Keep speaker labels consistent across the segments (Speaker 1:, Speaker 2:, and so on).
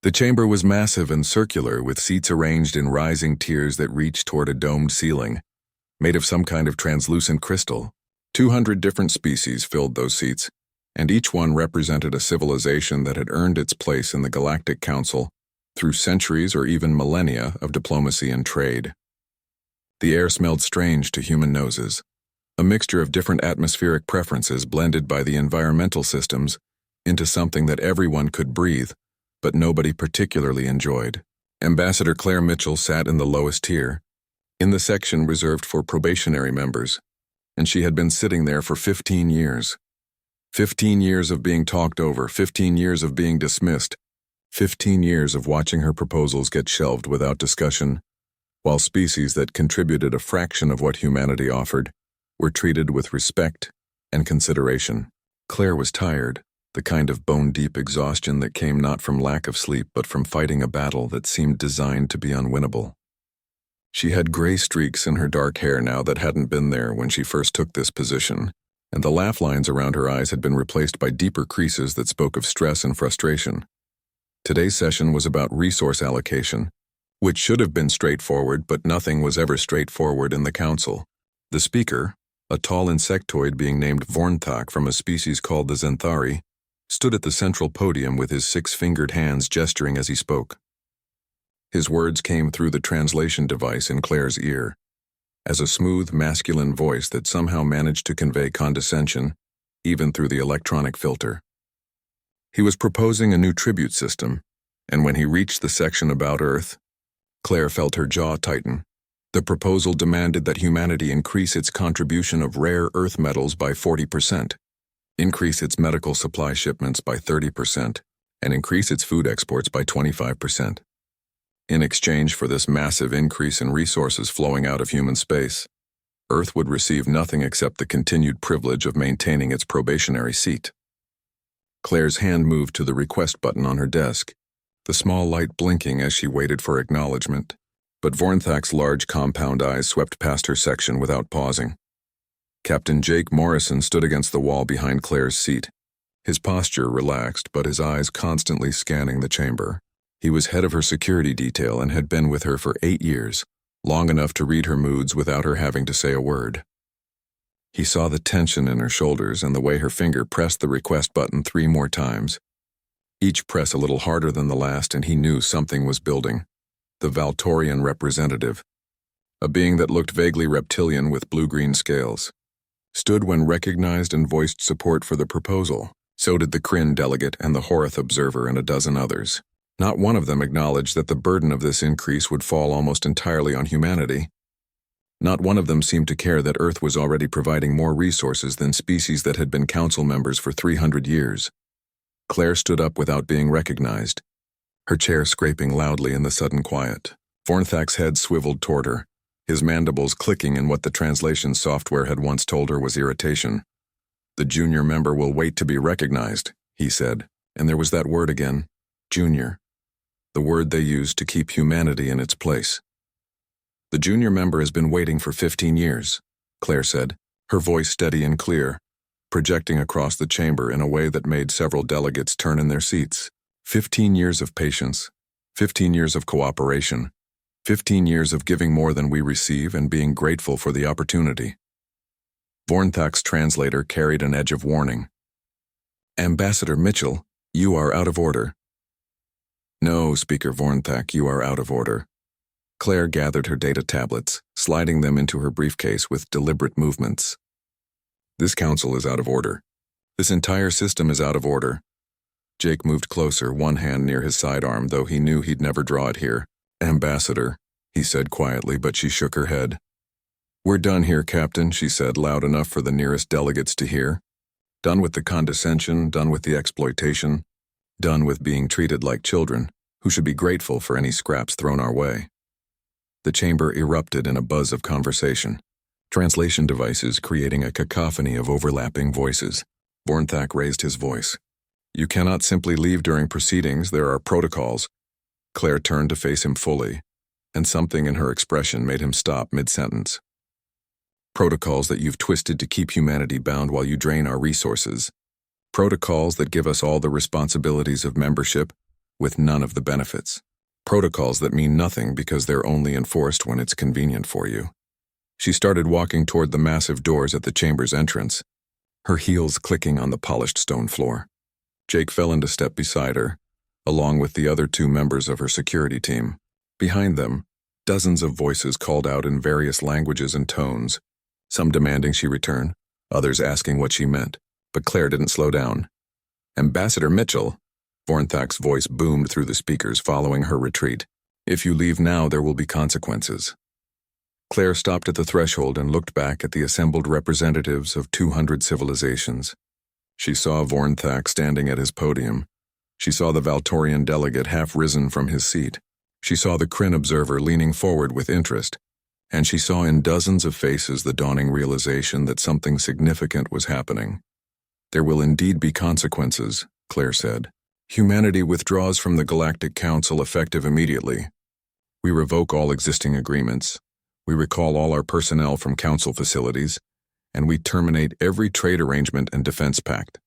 Speaker 1: The chamber was massive and circular, with seats arranged in rising tiers that reached toward a domed ceiling, made of some kind of translucent crystal. 200 different species filled those seats, and each one represented a civilization that had earned its place in the Galactic Council through centuries or even millennia of diplomacy and trade. The air smelled strange to human noses, a mixture of different atmospheric preferences blended by the environmental systems into something that everyone could breathe, but nobody particularly enjoyed. Ambassador Claire Mitchell sat in the lowest tier, in the section reserved for probationary members, and she had been sitting there for 15 years. 15 years of being talked over, 15 years of being dismissed, 15 years of watching her proposals get shelved without discussion, while species that contributed a fraction of what humanity offered were treated with respect and consideration. Claire was tired, the kind of bone-deep exhaustion that came not from lack of sleep but from fighting a battle that seemed designed to be unwinnable. She had gray streaks in her dark hair now that hadn't been there when she first took this position, and the laugh lines around her eyes had been replaced by deeper creases that spoke of stress and frustration. Today's session was about resource allocation, which should have been straightforward, but nothing was ever straightforward in the council. The speaker, a tall insectoid being named Vornthak from a species called the Zenthari, stood at the central podium with his 6-fingered hands gesturing as he spoke. His words came through the translation device in Claire's ear, as a smooth, masculine voice that somehow managed to convey condescension, even through the electronic filter. He was proposing a new tribute system, and when he reached the section about Earth, Claire felt her jaw tighten. The proposal demanded that humanity increase its contribution of rare earth metals by 40%, increase its medical supply shipments by 30%, and increase its food exports by 25%. In exchange for this massive increase in resources flowing out of human space, Earth would receive nothing except the continued privilege of maintaining its probationary seat. Claire's hand moved to the request button on her desk, the small light blinking as she waited for acknowledgement, but Vornthak's large compound eyes swept past her section without pausing. Captain Jake Morrison stood against the wall behind Claire's seat, his posture relaxed but his eyes constantly scanning the chamber. He was head of her security detail and had been with her for 8 years, long enough to read her moods without her having to say a word. He saw the tension in her shoulders and the way her finger pressed the request button 3 more times. Each press a little harder than the last, and he knew something was building. The Valtorian representative, a being that looked vaguely reptilian with blue-green scales, stood when recognized and voiced support for the proposal. So did the Kryn delegate and the Horath observer and a dozen others. Not one of them acknowledged that the burden of this increase would fall almost entirely on humanity. Not one of them seemed to care that Earth was already providing more resources than species that had been council members for 300 years. Claire stood up without being recognized, her chair scraping loudly in the sudden quiet. Vornthak's head swiveled toward her, his mandibles clicking in what the translation software had once told her was irritation. "The junior member will wait to be recognized," he said, and there was that word again, junior, the word they used to keep humanity in its place. "The junior member has been waiting for 15 years, Claire said, her voice steady and clear, projecting across the chamber in a way that made several delegates turn in their seats. 15 years of patience, 15 years of cooperation, 15 years of giving more than we receive and being grateful for the opportunity." Vornthak's translator carried an edge of warning. "Ambassador Mitchell, you are out of order." "No, Speaker Vornthak, you are out of order." Claire gathered her data tablets, sliding them into her briefcase with deliberate movements. "This council is out of order. This entire system is out of order." Jake moved closer, one hand near his sidearm, though he knew he'd never draw it here. "Ambassador," he said quietly, but she shook her head. "We're done here, Captain," she said, loud enough for the nearest delegates to hear. "Done with the condescension, done with the exploitation, done with being treated like children, who should be grateful for any scraps thrown our way." The chamber erupted in a buzz of conversation, translation devices creating a cacophony of overlapping voices. Vornthak raised his voice. "You cannot simply leave during proceedings, there are protocols." Claire turned to face him fully, and something in her expression made him stop mid-sentence. "Protocols that you've twisted to keep humanity bound while you drain our resources. Protocols that give us all the responsibilities of membership, with none of the benefits. Protocols that mean nothing because they're only enforced when it's convenient for you. She started walking toward the massive doors at the chamber's entrance, her heels clicking on the polished stone floor. Jake fell into step beside her, along with the other 2 members of her security team. Behind them, dozens of voices called out in various languages and tones, some demanding she return, others asking what she meant, but Claire didn't slow down. "Ambassador Mitchell," Vornthak's voice boomed through the speakers following her retreat. "If you leave now, there will be consequences." Claire stopped at the threshold and looked back at the assembled representatives of 200 civilizations. She saw Vornthak standing at his podium. She saw the Valtorian delegate half risen from his seat. She saw the Kryn observer leaning forward with interest, and she saw in dozens of faces the dawning realization that something significant was happening. "There will indeed be consequences," Claire said. "Humanity withdraws from the Galactic Council effective immediately. We revoke all existing agreements. We recall all our personnel from Council facilities, and we terminate every trade arrangement and defense pact.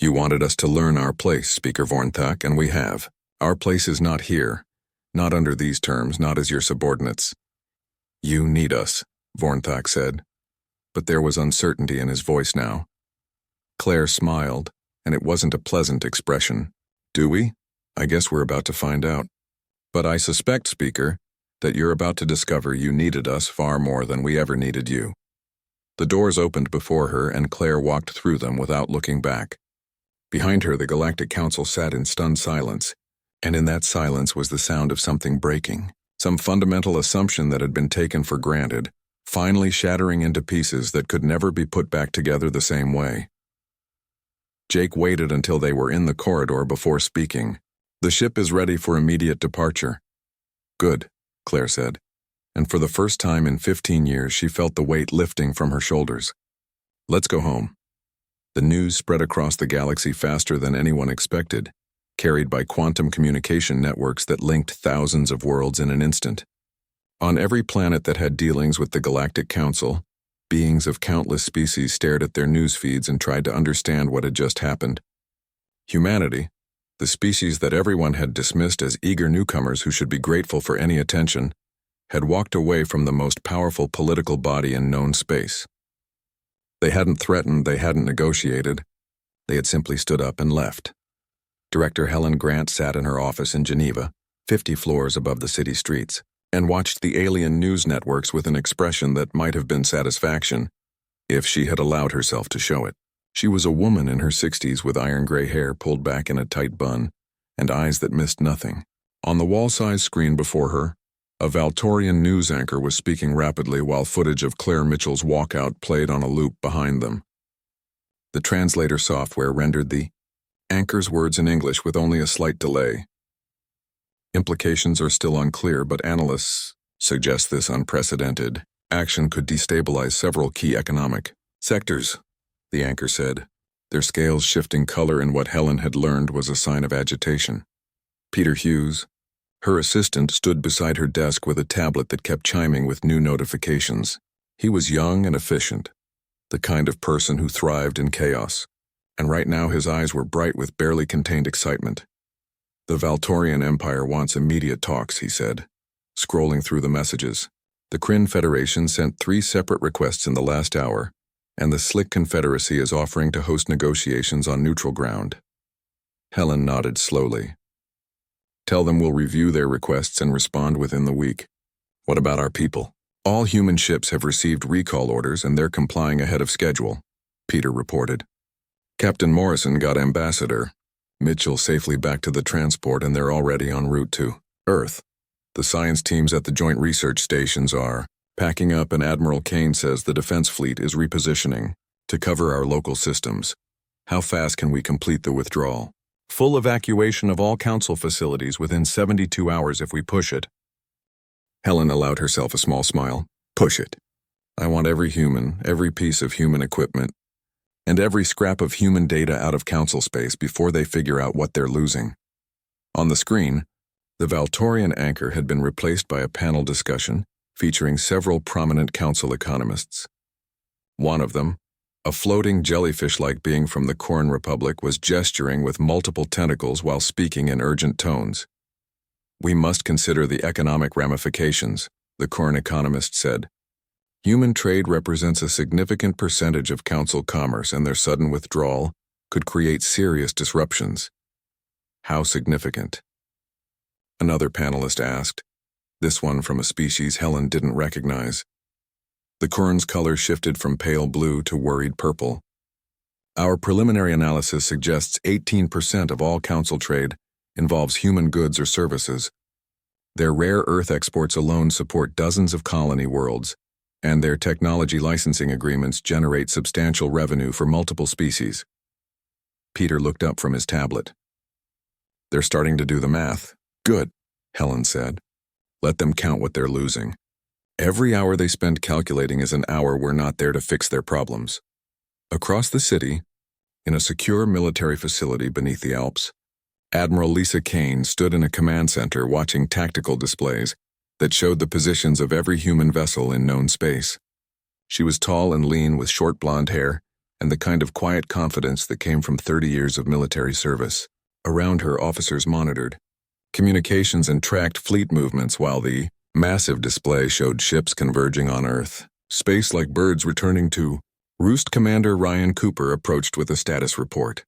Speaker 1: You wanted us to learn our place, Speaker Vornthak, and we have. Our place is not here, not under these terms, not as your subordinates. You need us," Vornthak said, but there was uncertainty in his voice now. Claire smiled, and it wasn't a pleasant expression. "Do we? I guess we're about to find out. But I suspect, Speaker, that you're about to discover you needed us far more than we ever needed you." The doors opened before her, and Claire walked through them without looking back. Behind her, the Galactic Council sat in stunned silence, and in that silence was the sound of something breaking, some fundamental assumption that had been taken for granted, finally shattering into pieces that could never be put back together the same way. Jake waited until they were in the corridor before speaking. "The ship is ready for immediate departure." "Good," Claire said, and for the first time in 15 years she felt the weight lifting from her shoulders. "Let's go home." The news spread across the galaxy faster than anyone expected, carried by quantum communication networks that linked thousands of worlds in an instant. On every planet that had dealings with the Galactic Council, beings of countless species stared at their news feeds and tried to understand what had just happened. Humanity, the species that everyone had dismissed as eager newcomers who should be grateful for any attention, had walked away from the most powerful political body in known space. They hadn't threatened, they hadn't negotiated. They had simply stood up and left. Director Helen Grant sat in her office in Geneva, 50 floors above the city streets, and watched the alien news networks with an expression that might have been satisfaction if she had allowed herself to show it. She was a woman in her 60s with iron-gray hair pulled back in a tight bun and eyes that missed nothing. On the wall-sized screen before her, a Valtorian news anchor was speaking rapidly while footage of Claire Mitchell's walkout played on a loop behind them. The translator software rendered the anchor's words in English with only a slight delay. Implications are still unclear, but analysts suggest this unprecedented action could destabilize several key economic sectors, the anchor said, their scales shifting color in what Helen had learned was a sign of agitation. Peter Hughes, her assistant, stood beside her desk with a tablet that kept chiming with new notifications. He was young and efficient, the kind of person who thrived in chaos, and right now his eyes were bright with barely contained excitement. "The Valtorian Empire wants immediate talks," he said, scrolling through the messages. "The Kryn Federation sent 3 separate requests in the last hour, and the Slick Confederacy is offering to host negotiations on neutral ground." Helen nodded slowly. "Tell them we'll review their requests and respond within the week." "What about our people?" "All human ships have received recall orders and they're complying ahead of schedule," Peter reported. "Captain Morrison got Ambassador Mitchell safely back to the transport and they're already en route to Earth. The science teams at the joint research stations are packing up, and Admiral Kane says the defense fleet is repositioning to cover our local systems. How fast can we complete the withdrawal? Full evacuation of all council facilities within 72 hours if we push it." Helen allowed herself a small smile. "Push it. I want every human, every piece of human equipment, and every scrap of human data out of council space before they figure out what they're losing." On the screen, the Valtorian anchor had been replaced by a panel discussion featuring several prominent council economists. One of them, A floating jellyfish-like being from the Corn Republic was gesturing with multiple tentacles while speaking in urgent tones. "We must consider the economic ramifications," the Corn economist said. "Human trade represents a significant percentage of Council commerce, and their sudden withdrawal could create serious disruptions." "How significant?" another panelist asked, this one from a species Helen didn't recognize. The Corn's color shifted from pale blue to worried purple. "Our preliminary analysis suggests 18% of all Council trade involves human goods or services. Their rare earth exports alone support dozens of colony worlds, and their technology licensing agreements generate substantial revenue for multiple species." Peter looked up from his tablet. "They're starting to do the math." "Good," Helen said. "Let them count what they're losing. Every hour they spend calculating is an hour we're not there to fix their problems." Across the city, in a secure military facility beneath the Alps, Admiral Lisa Kane stood in a command center watching tactical displays that showed the positions of every human vessel in known space. She was tall and lean with short blonde hair and the kind of quiet confidence that came from 30 years of military service. Around her, officers monitored communications and tracked fleet movements while the massive display showed ships converging on Earth, space like birds returning to roost. Commander Ryan Cooper approached with a status report.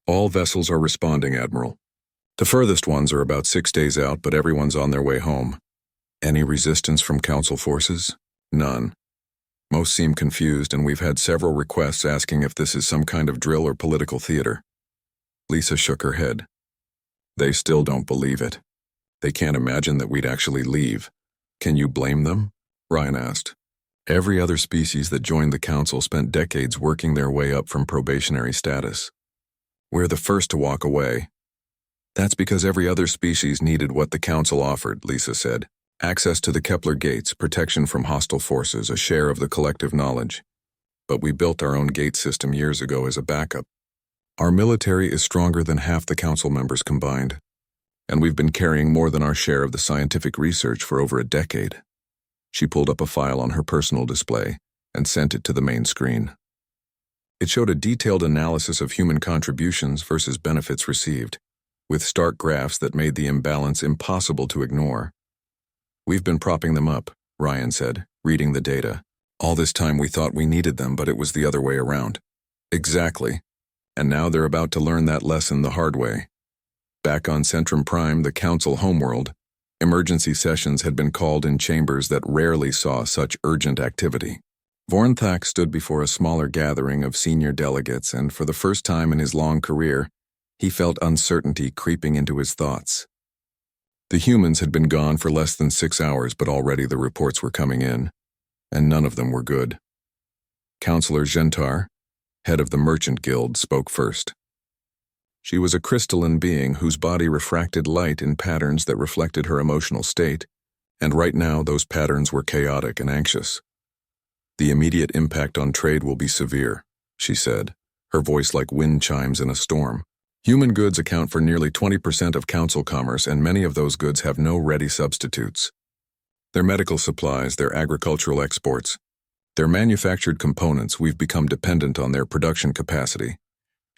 Speaker 1: "All vessels are responding, Admiral. The furthest ones are about 6 days out, but everyone's on their way home." "Any resistance from Council forces?" "None. Most seem confused, and we've had several requests asking if this is some kind of drill or political theater." Lisa shook her head. "They still don't believe it. They can't imagine that we'd actually leave." "Can you blame them?" Ryan asked. "Every other species that joined the Council spent decades working their way up from probationary status. We're the first to walk away." "That's because every other species needed what the Council offered," Lisa said. "Access to the Kepler gates, protection from hostile forces, a share of the collective knowledge. But we built our own gate system years ago as a backup. Our military is stronger than half the Council members combined, and we've been carrying more than our share of the scientific research for over a decade." She pulled up a file on her personal display and sent it to the main screen. It showed a detailed analysis of human contributions versus benefits received, with stark graphs that made the imbalance impossible to ignore. "We've been propping them up," Ryan said, reading the data. "All this time we thought we needed them, but it was the other way around." "Exactly. And now they're about to learn that lesson the hard way." Back on Centrum Prime, the Council homeworld, emergency sessions had been called in chambers that rarely saw such urgent activity. Vornthak stood before a smaller gathering of senior delegates, and for the first time in his long career, he felt uncertainty creeping into his thoughts. The humans had been gone for less than 6 hours, but already the reports were coming in, and none of them were good. Councillor Gentar, head of the Merchant Guild, spoke first. She was a crystalline being whose body refracted light in patterns that reflected her emotional state, and right now those patterns were chaotic and anxious. "The immediate impact on trade will be severe," she said, her voice like wind chimes in a storm. "Human goods account for nearly 20% of Council commerce, and many of those goods have no ready substitutes. Their medical supplies, their agricultural exports, their manufactured components, we've become dependent on their production capacity.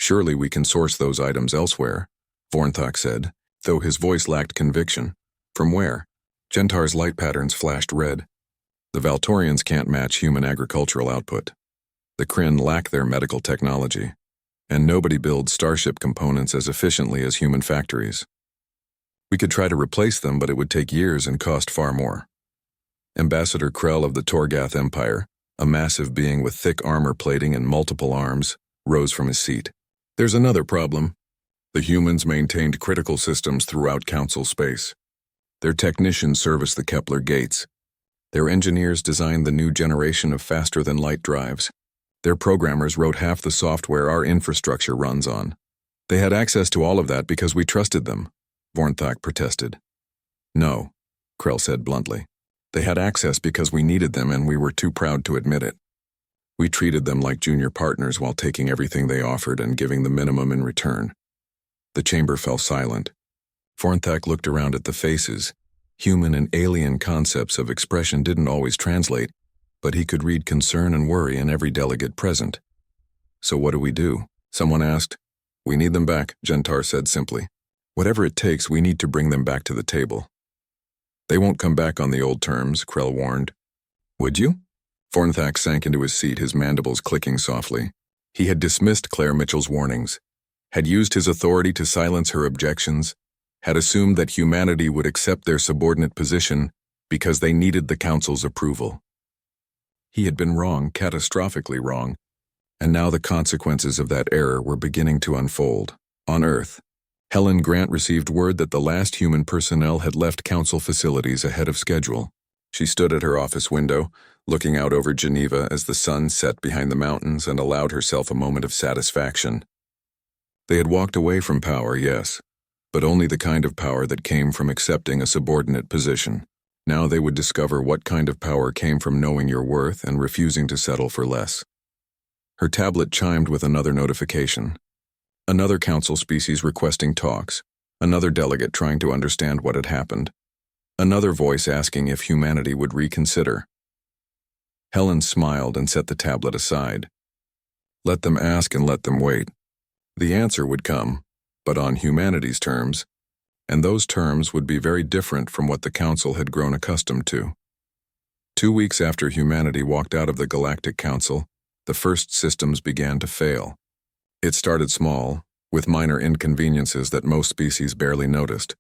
Speaker 1: Surely we can source those items elsewhere," Vornthak said, though his voice lacked conviction. "From where?" Gentar's light patterns flashed red. "The Valtorians can't match human agricultural output. The Kryn lack their medical technology, and nobody builds starship components as efficiently as human factories. We could try to replace them, but it would take years and cost far more." Ambassador Krell of the Torgath Empire, a massive being with thick armor plating and multiple arms, rose from his seat. "There's another problem. The humans maintained critical systems throughout Council space. Their technicians service the Kepler gates. Their engineers designed the new generation of faster-than-light drives. Their programmers wrote half the software our infrastructure runs on. They had access to all of that because we trusted them," Vornthak protested. "No," Krell said bluntly. "They had access because we needed them, and we were too proud to admit it. We treated them like junior partners while taking everything they offered and giving the minimum in return." The chamber fell silent. Vornthak looked around at the faces. Human and alien concepts of expression didn't always translate, but he could read concern and worry in every delegate present. So what do we do? Someone asked. We need them back, Gentar said simply. Whatever it takes, we need to bring them back to the table. They won't come back on the old terms, Krell warned. Would you? Fornthak sank into his seat, his mandibles clicking softly. He had dismissed Claire Mitchell's warnings, had used his authority to silence her objections, had assumed that humanity would accept their subordinate position because they needed the Council's approval. He had been wrong, catastrophically wrong, and now the consequences of that error were beginning to unfold. On Earth, Helen Grant received word that the last human personnel had left Council facilities ahead of schedule. She stood at her office window, looking out over Geneva as the sun set behind the mountains, and allowed herself a moment of satisfaction. They had walked away from power, yes, but only the kind of power that came from accepting a subordinate position. Now they would discover what kind of power came from knowing your worth and refusing to settle for less. Her tablet chimed with another notification. Another Council species requesting talks, another delegate trying to understand what had happened, another voice asking if humanity would reconsider. Helen smiled and set the tablet aside. Let them ask and let them wait. The answer would come, but on humanity's terms, and those terms would be very different from what the Council had grown accustomed to. 2 weeks after humanity walked out of the Galactic Council, the first systems began to fail. It started small, with minor inconveniences that most species barely noticed.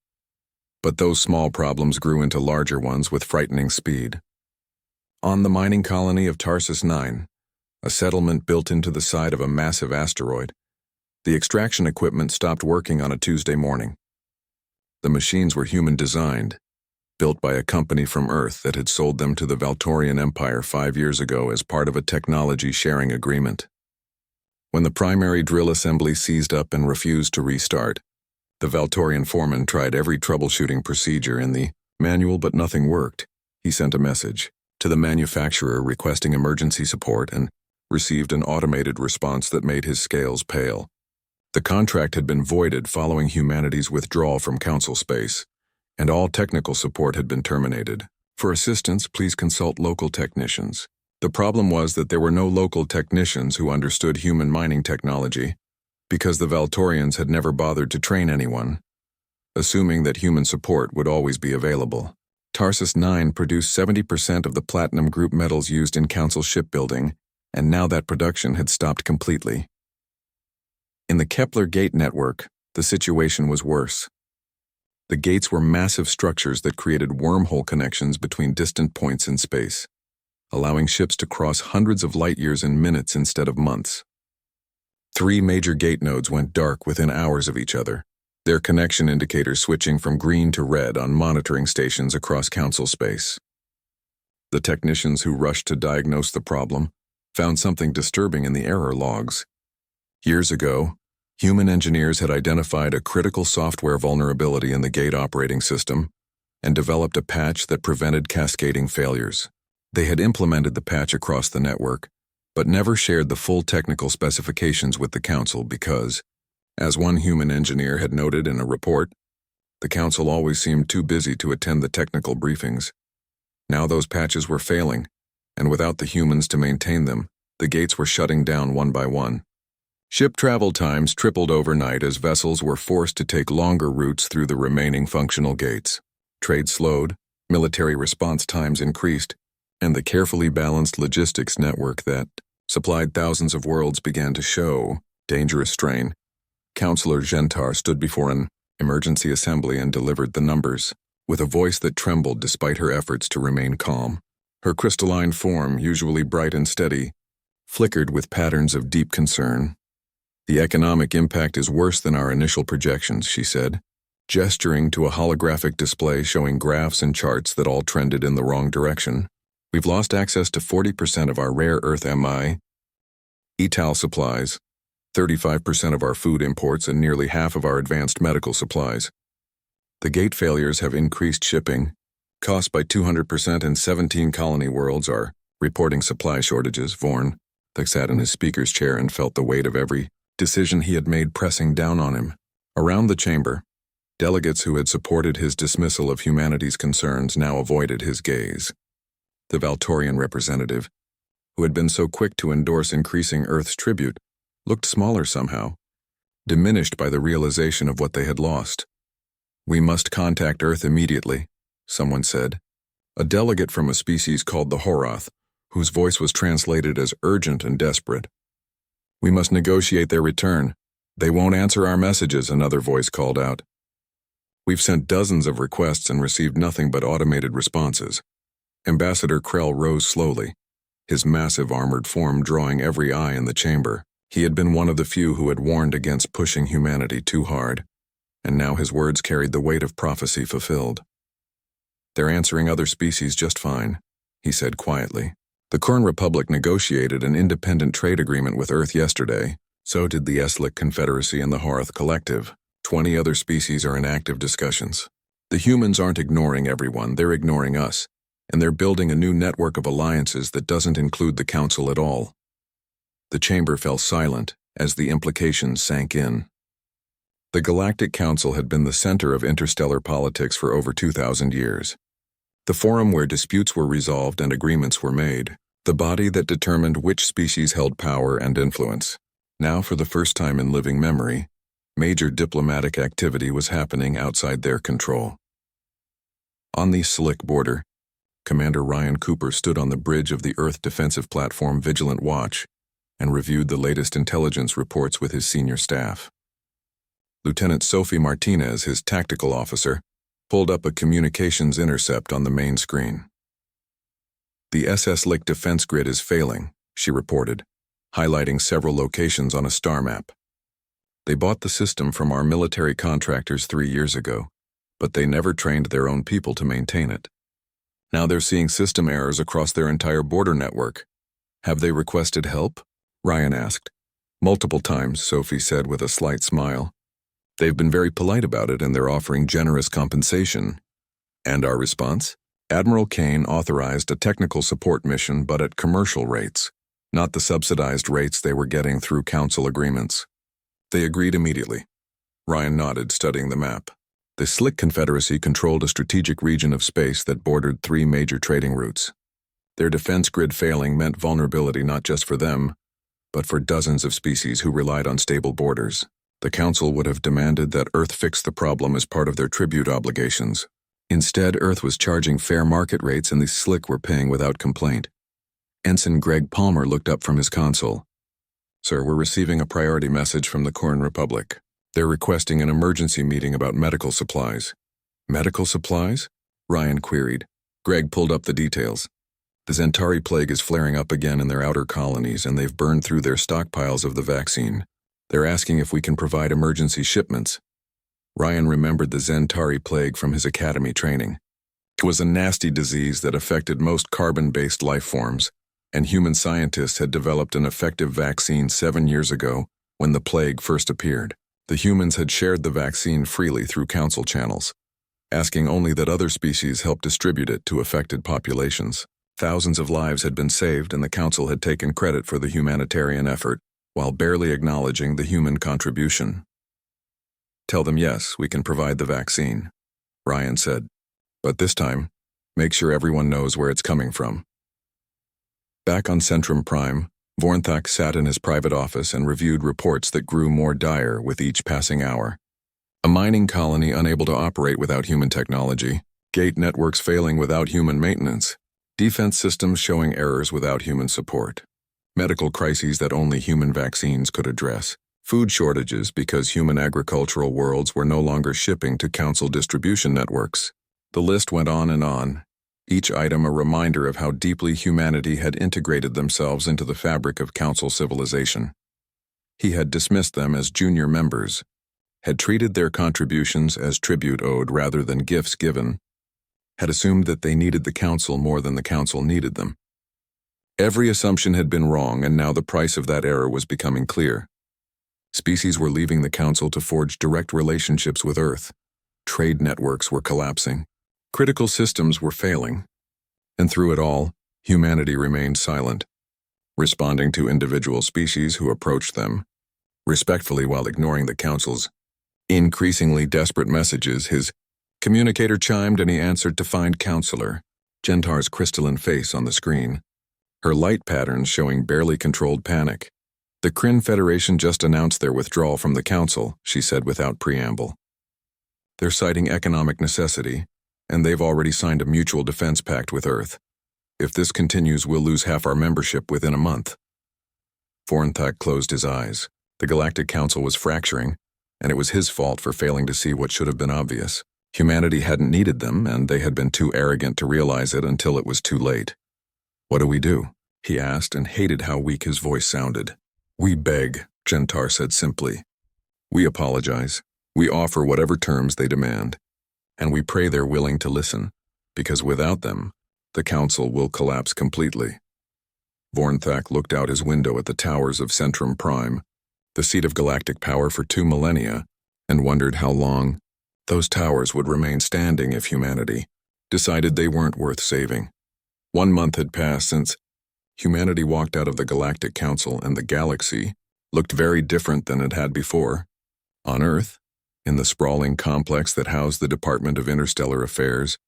Speaker 1: But those small problems grew into larger ones with frightening speed. On the mining colony of Tarsus 9, a settlement built into the side of a massive asteroid, the extraction equipment stopped working on a Tuesday morning. The machines were human-designed, built by a company from Earth that had sold them to the Valtorian Empire 5 years ago as part of a technology-sharing agreement. When the primary drill assembly seized up and refused to restart, the Valtorian foreman tried every troubleshooting procedure in the manual, but nothing worked. He sent a message to the manufacturer requesting emergency support and received an automated response that made his scales pale. The contract had been voided following humanity's withdrawal from Council space, and all technical support had been terminated. For assistance, please consult local technicians. The problem was that there were no local technicians who understood human mining technology, because the Valtorians had never bothered to train anyone, assuming that human support would always be available. Tarsus 9 produced 70% of the platinum group metals used in Council shipbuilding, and now that production had stopped completely. In the Kepler Gate network, the situation was worse. The gates were massive structures that created wormhole connections between distant points in space, allowing ships to cross hundreds of light-years in minutes instead of months. 3 major gate nodes went dark within hours of each other, their connection indicators switching from green to red on monitoring stations across Council space. The technicians who rushed to diagnose the problem found something disturbing in the error logs. Years ago, human engineers had identified a critical software vulnerability in the gate operating system and developed a patch that prevented cascading failures. They had implemented the patch across the network, but never shared the full technical specifications with the Council because, as one human engineer had noted in a report, the Council always seemed too busy to attend the technical briefings. Now those patches were failing, and without the humans to maintain them, the gates were shutting down one by one. Ship travel times tripled overnight as vessels were forced to take longer routes through the remaining functional gates. Trade slowed, military response times increased, and the carefully balanced logistics network that supplied thousands of worlds began to show dangerous strain. Councillor Gentar stood before an emergency assembly and delivered the numbers, with a voice that trembled despite her efforts to remain calm. Her crystalline form, usually bright and steady, flickered with patterns of deep concern. The economic impact is worse than our initial projections, she said, gesturing to a holographic display showing graphs and charts that all trended in the wrong direction. We've lost access to 40% of our rare earth ETAL supplies, 35% of our food imports, and nearly half of our advanced medical supplies. The gate failures have increased shipping costs by 200%, and 17 colony worlds are reporting supply shortages. Vorn sat in his speaker's chair and felt the weight of every decision he had made pressing down on him. Around the chamber, delegates who had supported his dismissal of humanity's concerns now avoided his gaze. The Valtorian representative, who had been so quick to endorse increasing Earth's tribute, looked smaller somehow, diminished by the realization of what they had lost. "We must contact Earth immediately," someone said. A delegate from a species called the Horoth, whose voice was translated as urgent and desperate. "We must negotiate their return. They won't answer our messages," another voice called out. "We've sent dozens of requests and received nothing but automated responses." Ambassador Krell rose slowly, his massive armored form drawing every eye in the chamber. He had been one of the few who had warned against pushing humanity too hard, and now his words carried the weight of prophecy fulfilled. "They're answering other species just fine," he said quietly. "The Korn Republic negotiated an independent trade agreement with Earth yesterday. So did the Eslick Confederacy and the Horoth Collective. 20 other species are in active discussions. The humans aren't ignoring everyone, they're ignoring us, and they're building a new network of alliances that doesn't include the Council at all." The chamber fell silent as the implications sank in. The Galactic Council had been the center of interstellar politics for over 2,000 years. The forum where disputes were resolved and agreements were made, the body that determined which species held power and influence. Now, for the first time in living memory, major diplomatic activity was happening outside their control. On the slick border, Commander Ryan Cooper stood on the bridge of the Earth defensive platform Vigilant Watch and reviewed the latest intelligence reports with his senior staff. Lieutenant Sophie Martinez, his tactical officer, pulled up a communications intercept on the main screen. "The SS-Lick defense grid is failing," she reported, highlighting several locations on a star map. "They bought the system from our military contractors 3 years ago, but they never trained their own people to maintain it. Now they're seeing system errors across their entire border network. Have they requested help?" Ryan asked. "Multiple times," Sophie said with a slight smile. "They've been very polite about it and they're offering generous compensation." "And our response?" "Admiral Kane authorized a technical support mission but at commercial rates, not the subsidized rates they were getting through council agreements." They agreed immediately. Ryan nodded, studying the map. The Slick Confederacy controlled a strategic region of space that bordered 3 major trading routes. Their defense grid failing meant vulnerability not just for them, but for dozens of species who relied on stable borders. The Council would have demanded that Earth fix the problem as part of their tribute obligations. Instead, Earth was charging fair market rates and the Slick were paying without complaint. Ensign Greg Palmer looked up from his console. "Sir, we're receiving a priority message from the Korn Republic. They're requesting an emergency meeting about medical supplies." "Medical supplies?" Ryan queried. Greg pulled up the details. "The Zentari plague is flaring up again in their outer colonies and they've burned through their stockpiles of the vaccine. They're asking if we can provide emergency shipments." Ryan remembered the Zentari plague from his academy training. It was a nasty disease that affected most carbon-based life forms, and human scientists had developed an effective vaccine 7 years ago when the plague first appeared. The humans had shared the vaccine freely through council channels, asking only that other species help distribute it to affected populations. Thousands of lives had been saved and the council had taken credit for the humanitarian effort, while barely acknowledging the human contribution. "Tell them yes, we can provide the vaccine," Ryan said. "But this time, make sure everyone knows where it's coming from." Back on Centrum Prime, Vornthak sat in his private office and reviewed reports that grew more dire with each passing hour. A mining colony unable to operate without human technology, gate networks failing without human maintenance, defense systems showing errors without human support, medical crises that only human vaccines could address, food shortages because human agricultural worlds were no longer shipping to council distribution networks. The list went on, each item a reminder of how deeply humanity had integrated themselves into the fabric of council civilization. He had dismissed them as junior members, had treated their contributions as tribute owed rather than gifts given, had assumed that they needed the council more than the council needed them. Every assumption had been wrong, and now the price of that error was becoming clear. Species were leaving the council to forge direct relationships with Earth. Trade networks were collapsing. Critical systems were failing. And through it all, humanity remained silent, responding to individual species who approached them, respectfully while ignoring the council's increasingly desperate messages. His communicator chimed and he answered to find Counselor, Gentar's crystalline face on the screen, her light patterns showing barely controlled panic. The Kryn Federation just announced their withdrawal from the Council, she said without preamble. They're citing economic necessity, and they've already signed a mutual defense pact with Earth. If this continues, we'll lose half our membership within a month. Vornthak closed his eyes. The Galactic Council was fracturing, and it was his fault for failing to see what should have been obvious. Humanity hadn't needed them, and they had been too arrogant to realize it until it was too late. What do? He asked, and hated how weak his voice sounded. We beg, Gentar said simply. We apologize. We offer whatever terms they demand. And we pray they're willing to listen, because without them, the Council will collapse completely. Vornthak looked out his window at the towers of Centrum Prime, the seat of galactic power for 2 millennia, and wondered how long those towers would remain standing if humanity decided they weren't worth saving. 1 month had passed since humanity walked out of the Galactic Council, and the galaxy looked very different than it had before. On Earth, in the sprawling complex that housed the Department of Interstellar Affairs,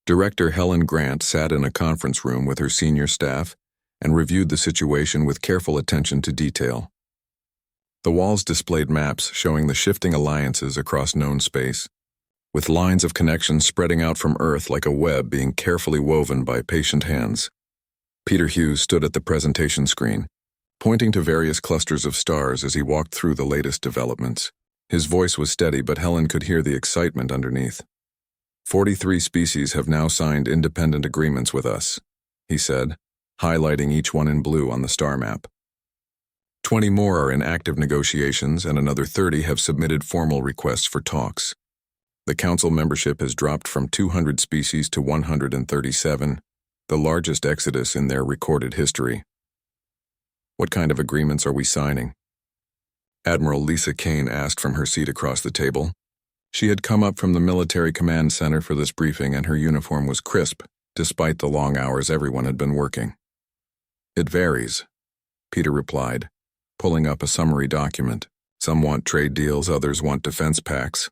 Speaker 1: Director Helen Grant sat in a conference room with her senior staff and reviewed the situation with careful attention to detail. The walls displayed maps showing the shifting alliances across known space, with lines of connections spreading out from Earth like a web being carefully woven by patient hands. Peter Hughes stood at the presentation screen, pointing to various clusters of stars as he walked through the latest developments. His voice was steady, but Helen could hear the excitement underneath. 43 species have now signed independent agreements with us, he said, highlighting each one in blue on the star map. 20 more are in active negotiations, and another 30 have submitted formal requests for talks. The Council membership has dropped from 200 species to 137, the largest exodus in their recorded history. What kind of agreements are we signing? Admiral Lisa Kane asked from her seat across the table. She had come up from the Military Command Center for this briefing, and her uniform was crisp, despite the long hours everyone had been working. It varies, Peter replied, pulling up a summary document. Some want trade deals, others want defense pacts.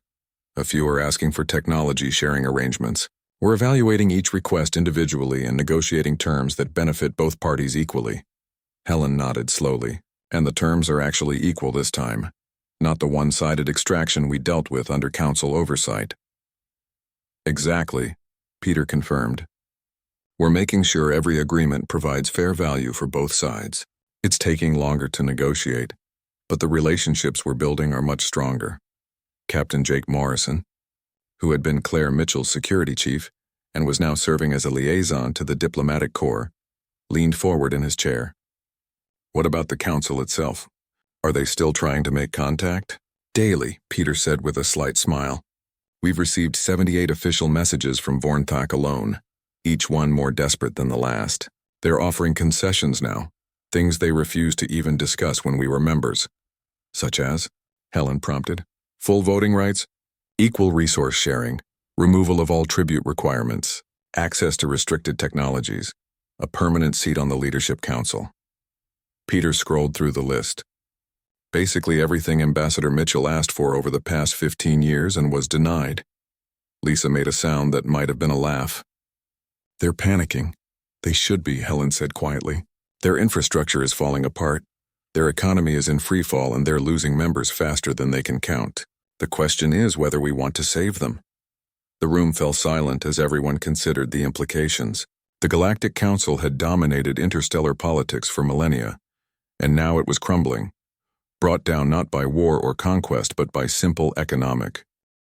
Speaker 1: A few are asking for technology sharing arrangements. We're evaluating each request individually and negotiating terms that benefit both parties equally. Helen nodded slowly. And the terms are actually equal this time, not the one-sided extraction we dealt with under Council oversight. Exactly, Peter confirmed. We're making sure every agreement provides fair value for both sides. It's taking longer to negotiate, but the relationships we're building are much stronger. Captain Jake Morrison, who had been Claire Mitchell's security chief and was now serving as a liaison to the diplomatic corps, leaned forward in his chair. What about the Council itself? Are they still trying to make contact? Daily, Peter said with a slight smile. We've received 78 official messages from Vornthak alone, each one more desperate than the last. They're offering concessions now, things they refused to even discuss when we were members. Such as, Helen prompted, full voting rights, equal resource sharing, removal of all tribute requirements, access to restricted technologies, a permanent seat on the Leadership Council. Peter scrolled through the list. Basically everything Ambassador Mitchell asked for over the past 15 years and was denied. Lisa made a sound that might have been a laugh. They're panicking. They should be, Helen said quietly. Their infrastructure is falling apart. Their economy is in freefall, and they're losing members faster than they can count. The question is whether we want to save them. The room fell silent as everyone considered the implications. The Galactic Council had dominated interstellar politics for millennia, and now it was crumbling, brought down not by war or conquest but by simple economic.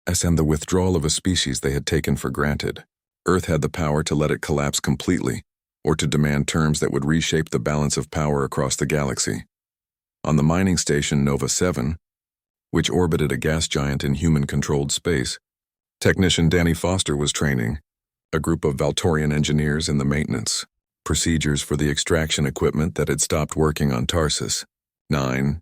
Speaker 1: And the withdrawal of a species they had taken for granted. Earth had the power to let it collapse completely, or to demand terms that would reshape the balance of power across the galaxy. On the mining station Nova 7, which orbited a gas giant in human-controlled space, technician Danny Foster was training a group of Valtorian engineers in the maintenance procedures for the extraction equipment that had stopped working on Tarsus. 9.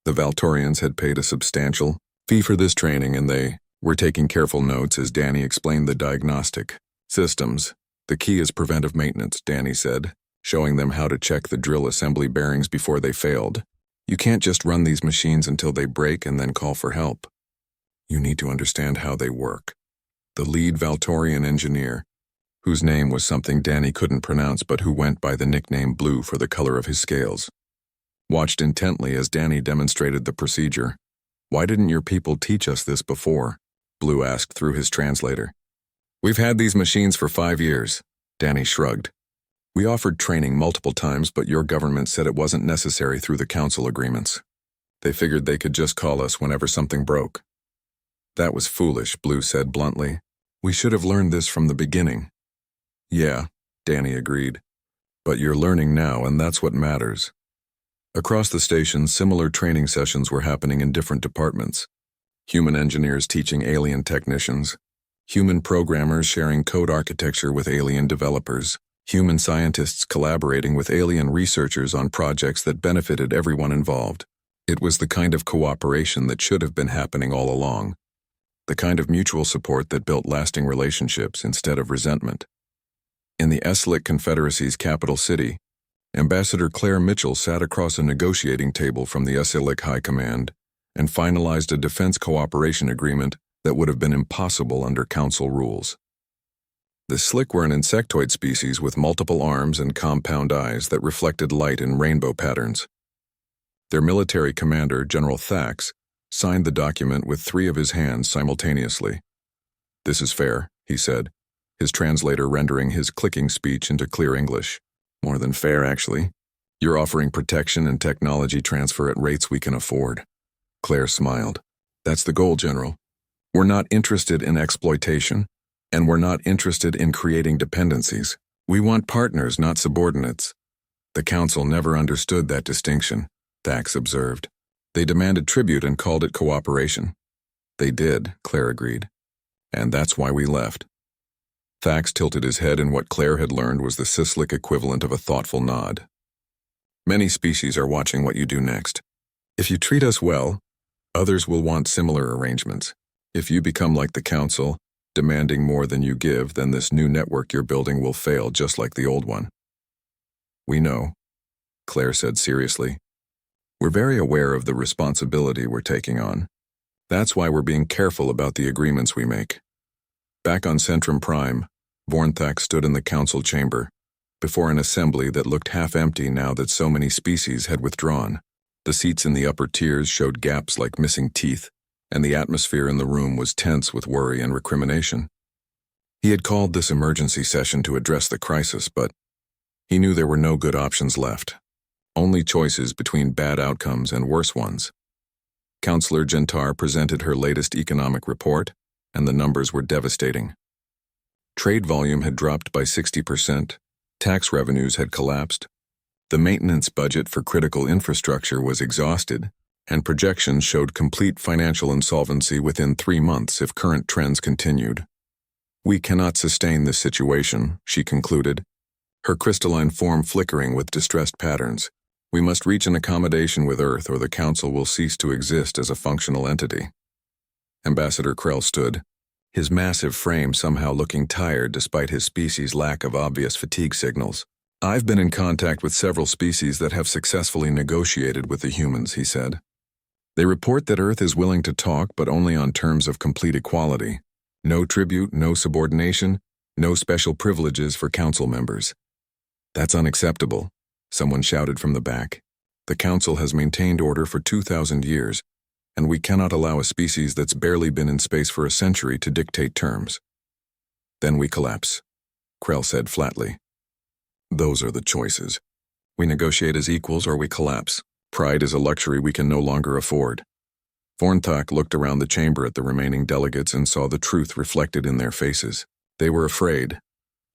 Speaker 1: The Valtorians had paid a substantial fee for this training, and they were taking careful notes as Danny explained the diagnostic systems. The key is preventive maintenance, Danny said, showing them how to check the drill assembly bearings before they failed. You can't just run these machines until they break and then call for help. You need to understand how they work. The lead Valtorian engineer, whose name was something Danny couldn't pronounce but who went by the nickname Blue for the color of his scales, watched intently as Danny demonstrated the procedure. "Why didn't your people teach us this before?" Blue asked through his translator. "We've had these machines for 5 years," Danny shrugged. "We offered training multiple times, but your government said it wasn't necessary through the council agreements. They figured they could just call us whenever something broke." "That was foolish," Blue said bluntly. "We should have learned this from the beginning." "Yeah," Danny agreed. "But you're learning now, and that's what matters." Across the station, similar training sessions were happening in different departments. Human engineers teaching alien technicians, human programmers sharing code architecture with alien developers, human scientists collaborating with alien researchers on projects that benefited everyone involved. It was the kind of cooperation that should have been happening all along, the kind of mutual support that built lasting relationships instead of resentment. In the Eslick Confederacy's capital city, Ambassador Claire Mitchell sat across a negotiating table from the Eslick High Command and finalized a defense cooperation agreement that would have been impossible under council rules. The Slick were an insectoid species with multiple arms and compound eyes that reflected light in rainbow patterns. Their military commander, General Thax, signed the document with 3 of his hands simultaneously. "This is fair," he said, his translator rendering his clicking speech into clear English. "More than fair, actually. You're offering protection and technology transfer at rates we can afford." Claire smiled. "That's the goal, General. We're not interested in exploitation, and we're not interested in creating dependencies. We want partners, not subordinates." "The Council never understood that distinction," Thax observed. "They demanded tribute and called it cooperation." "They did," Claire agreed. "And that's why we left." Thax tilted his head, and what Claire had learned was the Sislic equivalent of a thoughtful nod. "Many species are watching what you do next. If you treat us well, others will want similar arrangements. If you become like the Council, demanding more than you give, then this new network you're building will fail just like the old one." "We know," Claire said seriously. "We're very aware of the responsibility we're taking on. That's why we're being careful about the agreements we make." Back on Centrum Prime, Vornthak stood in the council chamber, before an assembly that looked half-empty now that so many species had withdrawn. The seats in the upper tiers showed gaps like missing teeth, and the atmosphere in the room was tense with worry and recrimination. He had called this emergency session to address the crisis, but he knew there were no good options left. Only choices between bad outcomes and worse ones. Councillor Gentar presented her latest economic report, and the numbers were devastating. Trade volume had dropped by 60%, tax revenues had collapsed, the maintenance budget for critical infrastructure was exhausted, and projections showed complete financial insolvency within 3 months if current trends continued. "We cannot sustain this situation," she concluded, her crystalline form flickering with distressed patterns. "We must reach an accommodation with Earth, or the Council will cease to exist as a functional entity." Ambassador Krell stood, his massive frame somehow looking tired despite his species' lack of obvious fatigue signals. "I've been in contact with several species that have successfully negotiated with the humans," he said. "They report that Earth is willing to talk, but only on terms of complete equality. No tribute, no subordination, no special privileges for council members." "That's unacceptable," someone shouted from the back. "The Council has maintained order for 2,000 years, and we cannot allow a species that's barely been in space for a century to dictate terms." "Then we collapse," Krell said flatly. "Those are the choices. We negotiate as equals or we collapse. Pride is a luxury we can no longer afford." Vornthak looked around the chamber at the remaining delegates and saw the truth reflected in their faces. They were afraid,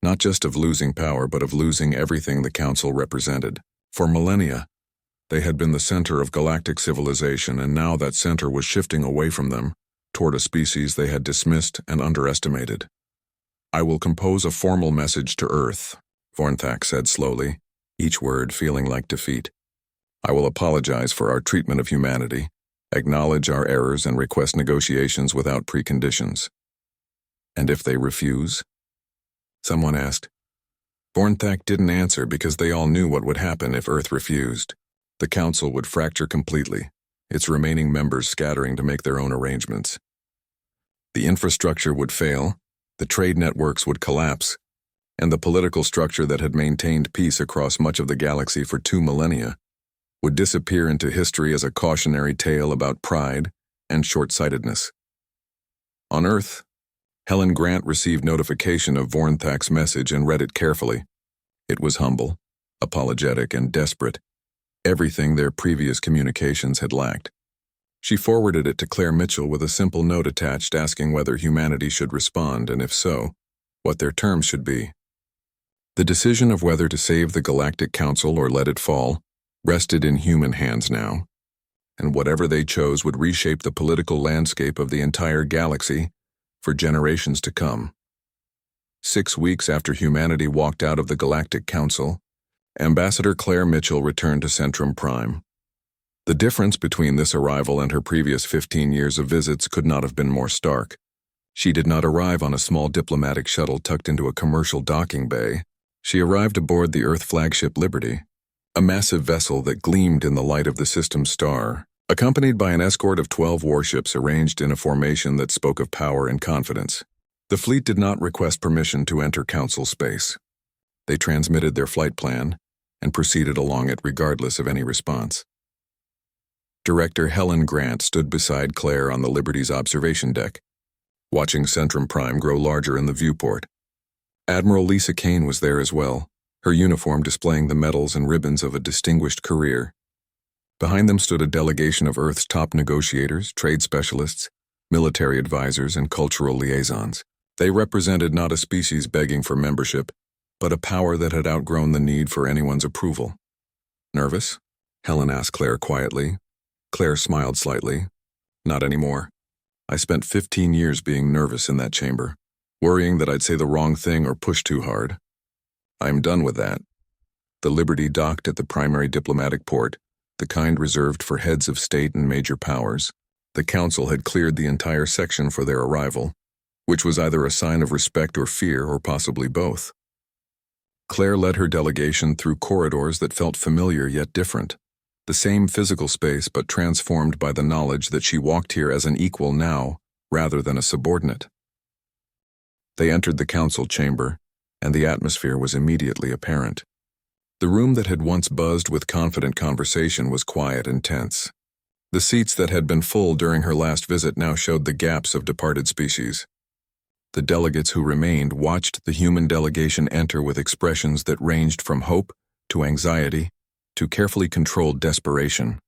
Speaker 1: not just of losing power, but of losing everything the Council represented. For millennia, they had been the center of galactic civilization, and now that center was shifting away from them, toward a species they had dismissed and underestimated. "I will compose a formal message to Earth," Vornthak said slowly, each word feeling like defeat. "I will apologize for our treatment of humanity, acknowledge our errors, and request negotiations without preconditions." "And if they refuse?" someone asked. Vornthak didn't answer because they all knew what would happen if Earth refused. The Council would fracture completely, its remaining members scattering to make their own arrangements. The infrastructure would fail, the trade networks would collapse, and the political structure that had maintained peace across much of the galaxy for 2 millennia would disappear into history as a cautionary tale about pride and short-sightedness. On Earth, Helen Grant received notification of Vornthak's message and read it carefully. It was humble, apologetic, and desperate, everything their previous communications had lacked. She forwarded it to Claire Mitchell with a simple note attached asking whether humanity should respond, and if so, what their terms should be. The decision of whether to save the Galactic Council or let it fall rested in human hands now, and whatever they chose would reshape the political landscape of the entire galaxy for generations to come. 6 weeks after humanity walked out of the Galactic Council, Ambassador Claire Mitchell returned to Centrum Prime. The difference between this arrival and her previous 15 years of visits could not have been more stark. She did not arrive on a small diplomatic shuttle tucked into a commercial docking bay. She arrived aboard the Earth flagship Liberty, a massive vessel that gleamed in the light of the system's star, accompanied by an escort of 12 warships arranged in a formation that spoke of power and confidence. The fleet did not request permission to enter Council space. They transmitted their flight plan and proceeded along it regardless of any response. Director Helen Grant stood beside Claire on the Liberty's observation deck, watching Centrum Prime grow larger in the viewport. Admiral Lisa Kane was there as well, her uniform displaying the medals and ribbons of a distinguished career. Behind them stood a delegation of Earth's top negotiators, trade specialists, military advisors, and cultural liaisons. They represented not a species begging for membership, but a power that had outgrown the need for anyone's approval. "Nervous?" Helen asked Claire quietly. Claire smiled slightly. "Not anymore. I spent 15 years being nervous in that chamber, worrying that I'd say the wrong thing or push too hard. I'm done with that." The Liberty docked at the primary diplomatic port, the kind reserved for heads of state and major powers. The Council had cleared the entire section for their arrival, which was either a sign of respect or fear, or possibly both. Claire led her delegation through corridors that felt familiar yet different. The same physical space, but transformed by the knowledge that she walked here as an equal now, rather than a subordinate. They entered the Council chamber, and the atmosphere was immediately apparent. The room that had once buzzed with confident conversation was quiet and tense. The seats that had been full during her last visit now showed the gaps of departed species. The delegates who remained watched the human delegation enter with expressions that ranged from hope to anxiety to carefully controlled desperation.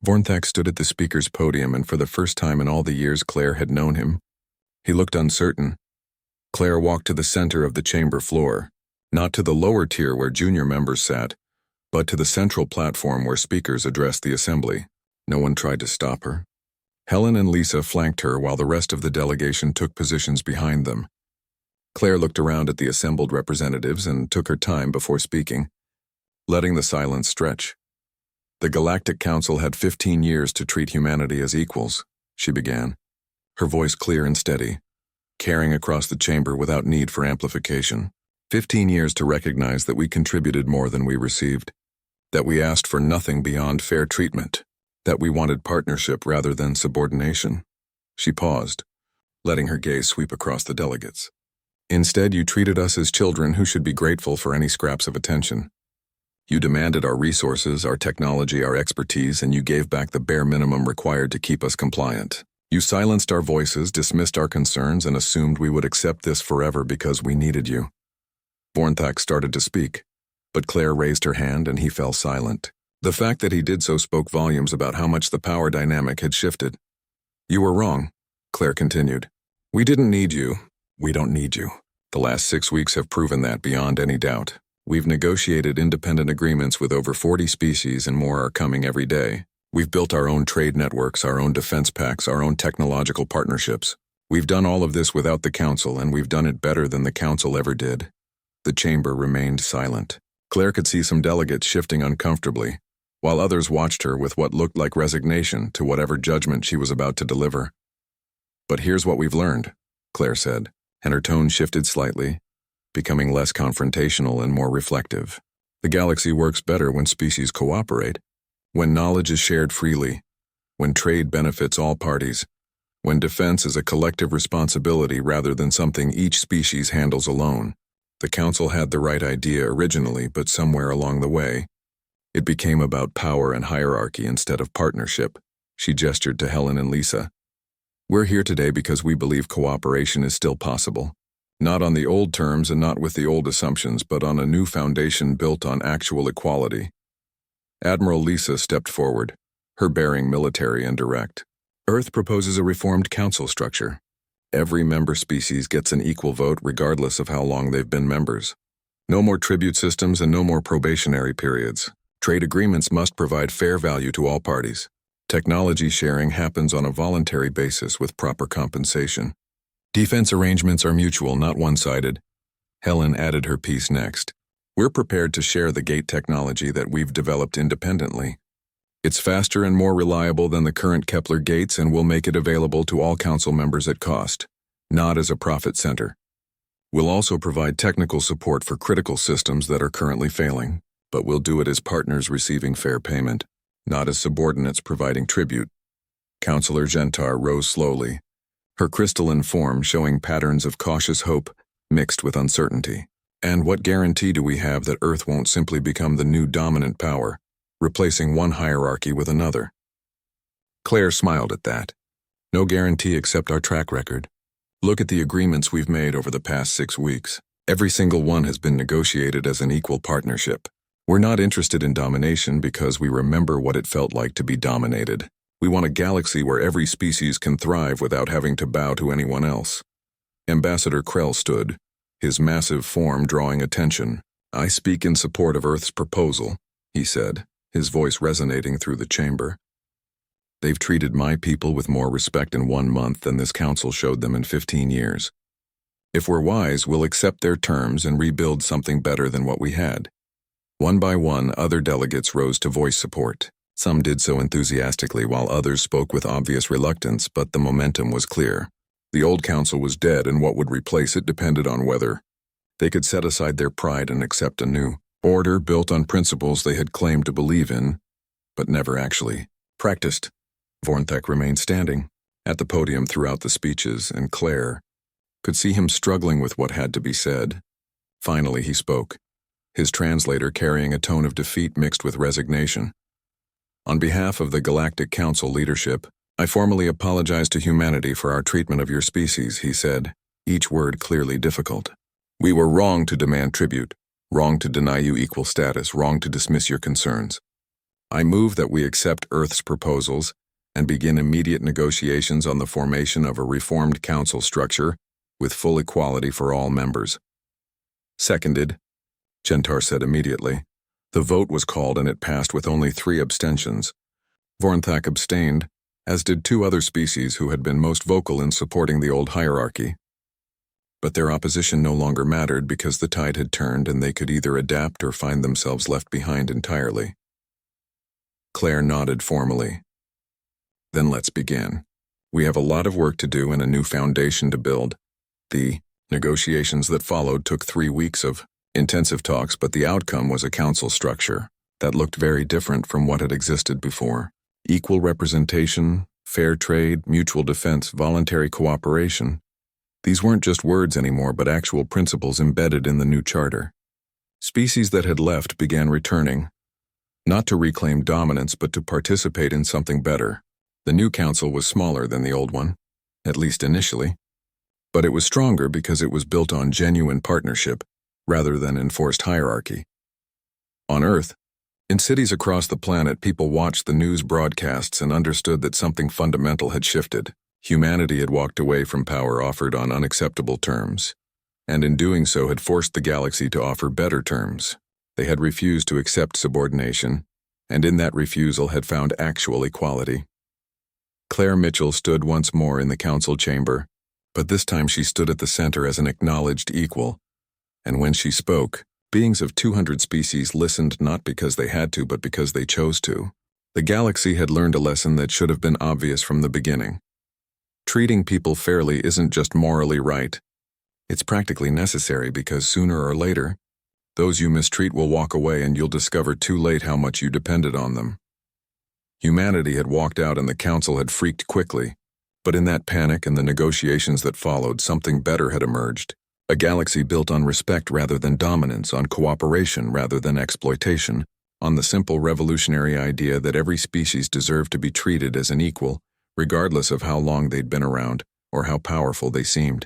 Speaker 1: Vornthak stood at the speaker's podium, and for the first time in all the years Claire had known him, he looked uncertain. Claire walked to the center of the chamber floor, not to the lower tier where junior members sat, but to the central platform where speakers addressed the assembly. No one tried to stop her. Helen and Lisa flanked her while the rest of the delegation took positions behind them. Claire looked around at the assembled representatives and took her time before speaking, letting the silence stretch. "The Galactic Council had 15 years to treat humanity as equals," she began, her voice clear and steady, carrying across the chamber without need for amplification. 15 years to recognize that we contributed more than we received, that we asked for nothing beyond fair treatment, that we wanted partnership rather than subordination." She paused, letting her gaze sweep across the delegates. "Instead, you treated us as children who should be grateful for any scraps of attention. You demanded our resources, our technology, our expertise, and you gave back the bare minimum required to keep us compliant. You silenced our voices, dismissed our concerns, and assumed we would accept this forever because we needed you." Vornthak started to speak, but Claire raised her hand and he fell silent. The fact that he did so spoke volumes about how much the power dynamic had shifted. "You were wrong," Claire continued. "We didn't need you. We don't need you. The last 6 weeks have proven that beyond any doubt. We've negotiated independent agreements with over 40 species, and more are coming every day. We've built our own trade networks, our own defense pacts, our own technological partnerships. We've done all of this without the Council, and we've done it better than the Council ever did." The chamber remained silent. Claire could see some delegates shifting uncomfortably, while others watched her with what looked like resignation to whatever judgment she was about to deliver. "But here's what we've learned," Claire said, and her tone shifted slightly, becoming less confrontational and more reflective. "The galaxy works better when species cooperate, when knowledge is shared freely, when trade benefits all parties, when defense is a collective responsibility rather than something each species handles alone. The Council had the right idea originally, but somewhere along the way, It became about power and hierarchy instead of partnership. She gestured to Helen and Lisa. We're here today because we believe cooperation is still possible. Not on the old terms and not with the old assumptions, but on a new foundation built on actual equality. Admiral Lisa stepped forward, her bearing military and direct. Earth proposes a reformed council structure. Every member species gets an equal vote regardless of how long they've been members. No more tribute systems and no more probationary periods. Trade agreements must provide fair value to all parties. Technology sharing happens on a voluntary basis with proper compensation. Defense arrangements are mutual, not one-sided. Helen added her piece next. We're prepared to share the gate technology that we've developed independently. It's faster and more reliable than the current Kepler gates and will make it available to all council members at cost, not as a profit center. We'll also provide technical support for critical systems that are currently failing, but we'll do it as partners receiving fair payment, not as subordinates providing tribute. Councillor Gentar rose slowly, her crystalline form showing patterns of cautious hope mixed with uncertainty. And what guarantee do we have that Earth won't simply become the new dominant power, replacing one hierarchy with another? Claire smiled at that. No guarantee except our track record. Look at the agreements we've made over the past 6 weeks. Every single one has been negotiated as an equal partnership. We're not interested in domination because we remember what it felt like to be dominated. We want a galaxy where every species can thrive without having to bow to anyone else. Ambassador Krell stood, his massive form drawing attention. I speak in support of Earth's proposal, he said, his voice resonating through the chamber. They've treated my people with more respect in 1 month than this council showed them in 15 years. If we're wise, we'll accept their terms and rebuild something better than what we had. One by one, other delegates rose to voice support. Some did so enthusiastically while others spoke with obvious reluctance, but the momentum was clear. The old council was dead, and what would replace it depended on whether they could set aside their pride and accept a new order built on principles they had claimed to believe in, but never actually practiced. Vornthek remained standing at the podium throughout the speeches, and Claire could see him struggling with what had to be said. Finally he spoke, his translator carrying a tone of defeat mixed with resignation. On behalf of the Galactic Council leadership, I formally apologize to humanity for our treatment of your species, he said, each word clearly difficult. We were wrong to demand tribute, wrong to deny you equal status, wrong to dismiss your concerns. I move that we accept Earth's proposals and begin immediate negotiations on the formation of a reformed council structure with full equality for all members. Seconded, Gentar said immediately. The vote was called and it passed with only 3 abstentions. Vornthek abstained, as did 2 other species who had been most vocal in supporting the old hierarchy. But their opposition no longer mattered because the tide had turned and they could either adapt or find themselves left behind entirely. Claire nodded formally. Then let's begin. We have a lot of work to do and a new foundation to build. The negotiations that followed took 3 weeks of intensive talks, but the outcome was a council structure that looked very different from what had existed before. Equal representation, fair trade, mutual defense, voluntary cooperation. These weren't just words anymore, but actual principles embedded in the new charter. Species that had left began returning, not to reclaim dominance, but to participate in something better. The new council was smaller than the old one, at least initially, but it was stronger because it was built on genuine partnership rather than enforced hierarchy. On Earth, in cities across the planet, people watched the news broadcasts and understood that something fundamental had shifted. Humanity had walked away from power offered on unacceptable terms, and in doing so had forced the galaxy to offer better terms. They had refused to accept subordination, and in that refusal had found actual equality. Claire Mitchell stood once more in the council chamber, but this time she stood at the center as an acknowledged equal, and when she spoke, beings of 200 species listened not because they had to, but because they chose to. The galaxy had learned a lesson that should have been obvious from the beginning. Treating people fairly isn't just morally right. It's practically necessary because sooner or later, those you mistreat will walk away and you'll discover too late how much you depended on them. Humanity had walked out and the council had freaked quickly, but in that panic and the negotiations that followed, something better had emerged. A galaxy built on respect rather than dominance, on cooperation rather than exploitation, on the simple revolutionary idea that every species deserved to be treated as an equal, regardless of how long they'd been around or how powerful they seemed.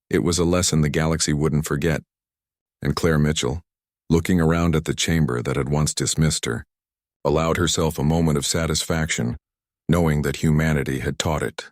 Speaker 1: It was a lesson the galaxy wouldn't forget, and Claire Mitchell, looking around at the chamber that had once dismissed her, allowed herself a moment of satisfaction, knowing that humanity had taught it